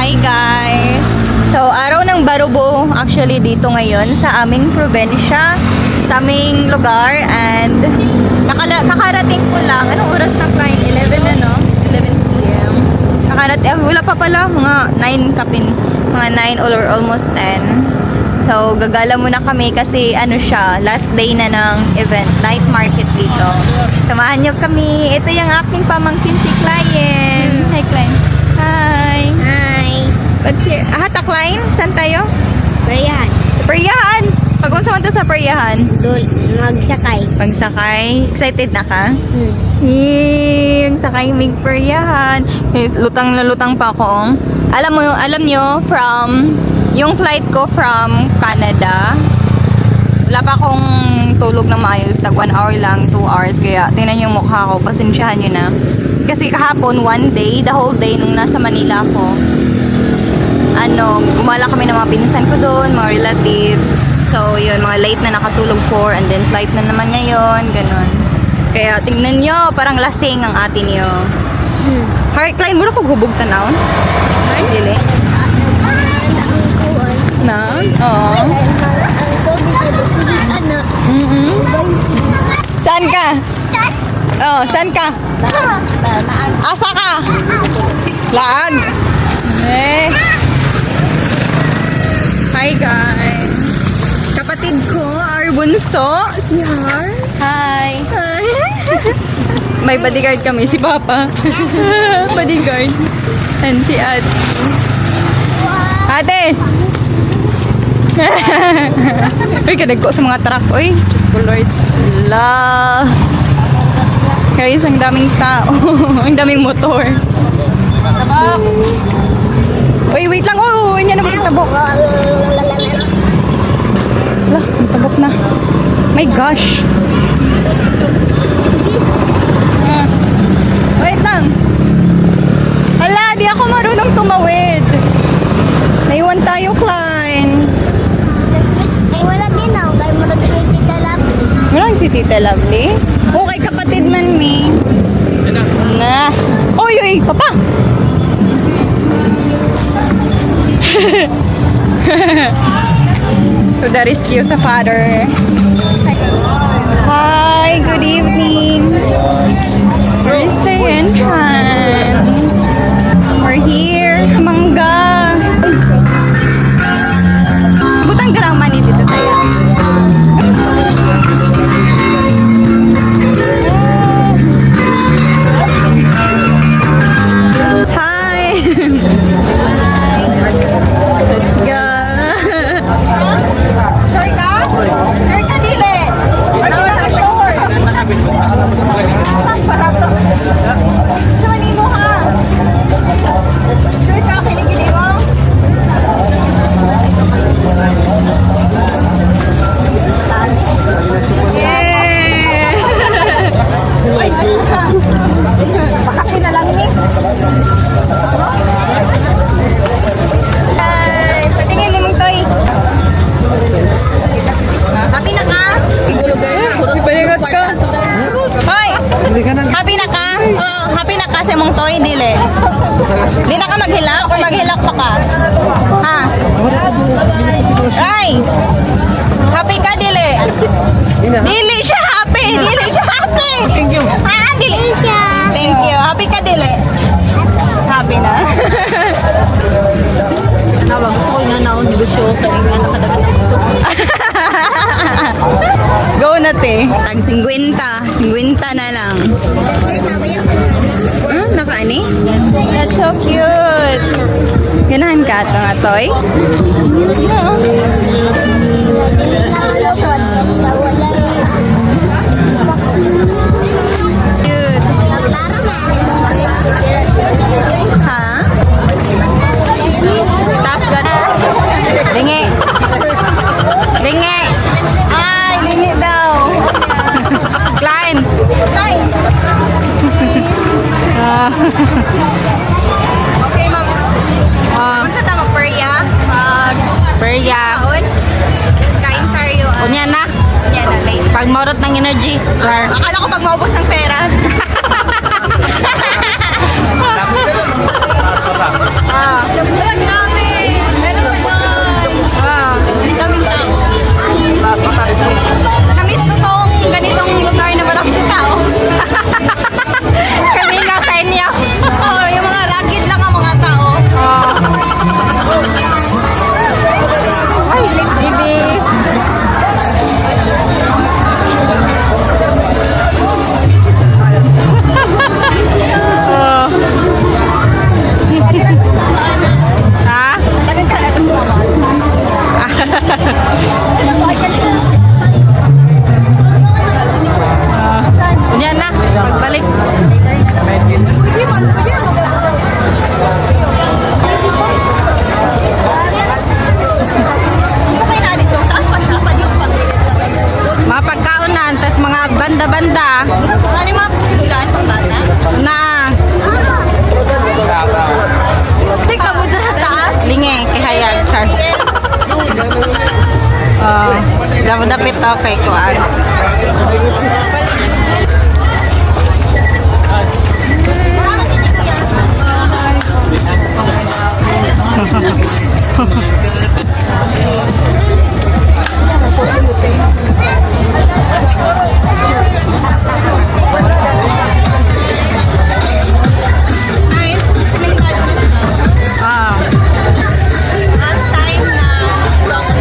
Hi guys! So, araw ng Barubo actually dito ngayon sa aming probensya, sa aming lugar, and kakarating ko lang. Anong oras na flight? 11 ano? 11 p.m. Wala pa pala, mga 9 kapin. Mga 9 or almost 10. So, gagala muna kami kasi ano siya, last day na ng event, night market dito. Samahan niyo kami. Ito yung aking pamangkin si Client. Hi, Client. Hi. Hi. What's here? Hata, Client? Saan tayo? Brian. Sa Peryahan. Pag-unsa man to sa Peryahan? Doon. Magsakay. Pagsakay. Excited na ka? Hmm. Yung sakay mig Peryahan. Lutang na lutang pa ako. Oh. Alam nyo, yung flight ko from Canada, wala pa akong tulog na maayos. Nag 1 hour lang, 2 hours. Kaya tingnan yung mukha ko. Pasensyahan nyo na. Kasi kahapon, one day, the whole day, nung nasa Manila ako, gumala kami ng mga pinsan ko doon, mga relatives. So, yun, mga late na nakatulog for, and then flight na naman ngayon, ganun. Kaya tingnan nyo, parang lasing ang atin nyo. Heart line, muna ko hubog tanawon? Dili? Na? Oo. Saan ka? Oh, saan ka? Asa ka? Laag? Eh. Hi guys. Kapatid ko, our bunso, si Har. Hi. Hi. May bodyguard kami, si Papa. Bodyguard. And si Ate. Ate! Uy, kadagko sa mga truck. Uy, Diyos ko Lord. Allah. Guys, ang daming tao. Ang daming motor. Tabak. Uy, wait lang. Uy, hindi na magtabok. Ala, tabok na. My gosh. Wait lang. Hala, di ako marunong tumawid. Naiwan tayo, Klein. Ay, wala din ako. Kaya mo nag-si Tita Lovely. Walang si Tita Lovely? Okay, kapatid man, me. Na. Uy, uy, papa. To the rescue sa father. Hi, good evening. Where is the entrance? We're here. Mangga. Butang garang mani dito saya. Hi. Let's go. Sure ka? Sure ka, dili? Or di na ka-sure? Sa manimo ha? Sure ka, kinigili mo? Yeah! Baka pinalang ni. Hi! Patingin ni mong toy. Happy na ka? Ipalingot ka. Hoy! Happy na ka? Oo, happy na ka sa mong toy, dili. Di na ka maghilak o maghilak pa ka? Ha? Ray! Happy ka, dili? Dili siya happy! Dili siya happy! Thank you. Ah, dili siya. Thank you. Happy ka, dili? Happy na. Gusto ko nga na negosyo kaya nga nakadagat dito. Go na te. Tag 50. 50 na lang. Nakaani? That's so cute. Ganahan ka ito nga toy? Oo. Cute. Ha? Taas ka na. Lingi. Lingi. Ay, lingi daw. Klein. Klein. Okay, kung sa ta mag-perya? Perya. Kaon? Kain tayo. Unya na. Unya na, late. Pag maurot ng energy. Akala ko pag maubos ng pera. Ah. Ang dami. Meron pa doon. Ah. Ang daming tao. Namiss ko tong ganitong lugar na maraming tao. Kami nga sa inyo. Oo, yung mga rugged lang ang mga tao. Ay, bibi. Ha? Tagal ka na ito sa mama. Yan na, pagbalik. Sabay na dito. Taas pa siya. Pa dito pa. Mga pagkaunan, tas mga banda-banda Ano yung mga tulaan pang bata? na Tika mo dyan sa taas. linge, kihayag, char. Dapit to kay Kuan. Nice. Simentado pa to. Ah, Last time na nandito ako.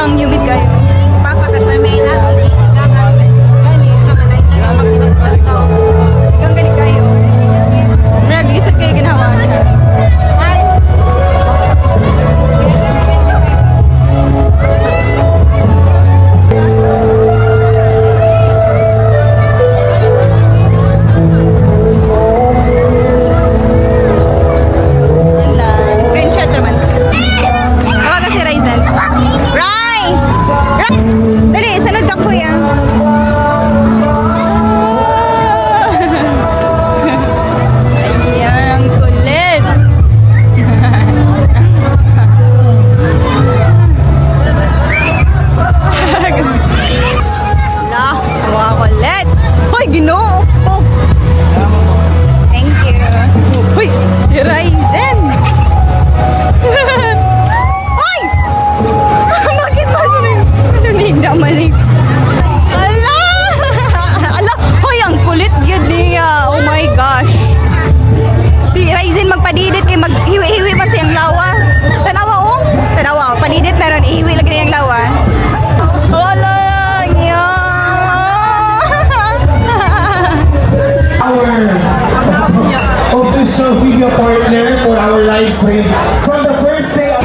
ang humid kayo. Papakat may may inalo. Gani, sa malay na makinagpal to. Hanggang galit kayo. Nag-lisod kayo ginawa siya. Screenshot naman. Ako kasi Ryzen. Ray! Ray! Dali, sunod ka kuya. Ay, ang kulit. Wala, mga kulit. Hoy, ginoo ko. Thank you. Hoy, si Ryzen. Hoy! Bakit ba nanig na manig? Ala! Ala! Hoy, ang kulit yun niya. Oh my gosh. Si Ryzen magpadidit kay maghiwi-hiwi man siyang lawas. Tanawa oh. Tanawa oh. Padidit meron ihiwi lagi na yung lawas. Wala niya. Our official video partner for our live stream from the first day of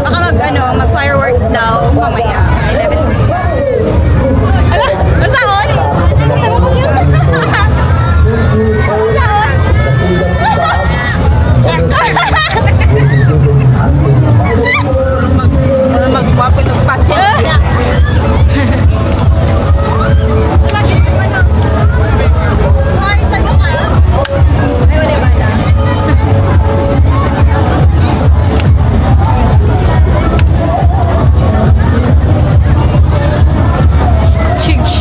Baka mag fireworks daw mamaya. 11. Ala, ang saon? Magwapin ng patin. Lagi ko ano? Ay, tayo ka? Ay, wala ba na? Chigs.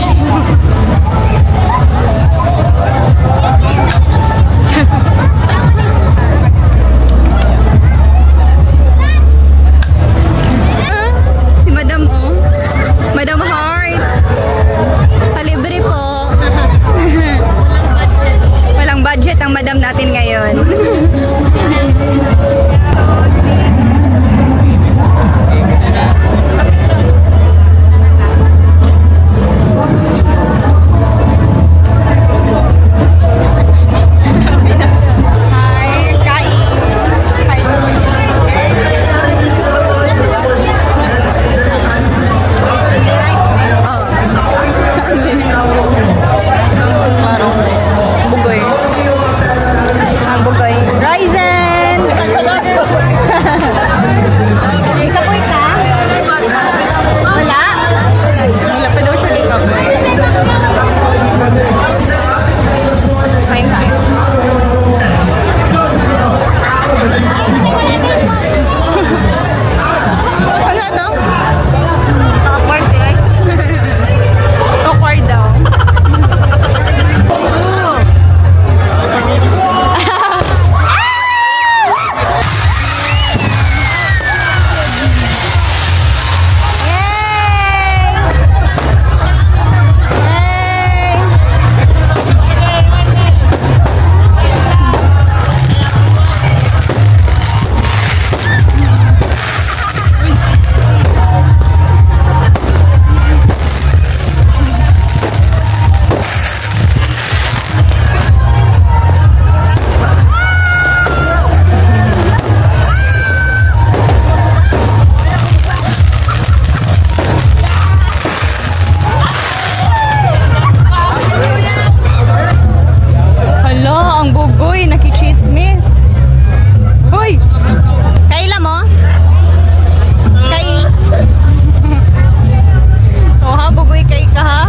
Si Madam oh. Madam Heart. Palibre po. Walang budget ang madam natin ngayon. Hi, kain. Bugoy. Ang bugoy. Ryzen! Isa po ka? Wala? Wala pa daw siya dito. Fine time. Ano to? Awkward eh. Awkward daw. Ooh. Hala, ang bugoy, nakichismis. Hoy! Kaila mo? Kay... Oh ha, bugoy kay ka ha?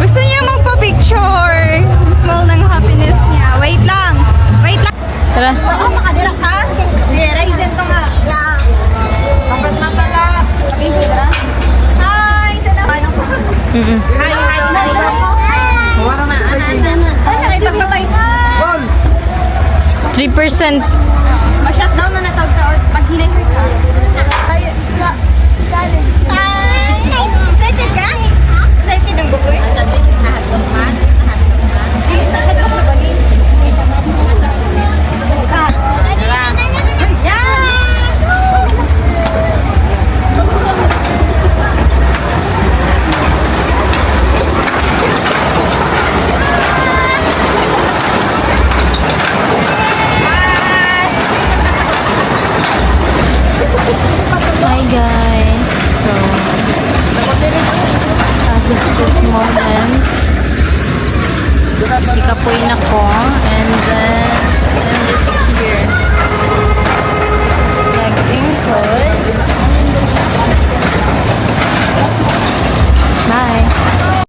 Gusto niya magpa-picture. Small ng happiness niya. Wait lang. Wait lang. Tara. Oo, makadilak ha? Sige, Ryzen to nga. Yeah. Kapag matala. Okay, tara. Hi! Sa naman ako. Hi, hi, hi. Ay, pagkabay. 3%. Ma-shutdown na natawag-tawag. Pag hinay ka. Hi! Excited ka? this moment. Ikapoy na ko. And then, I'm just here.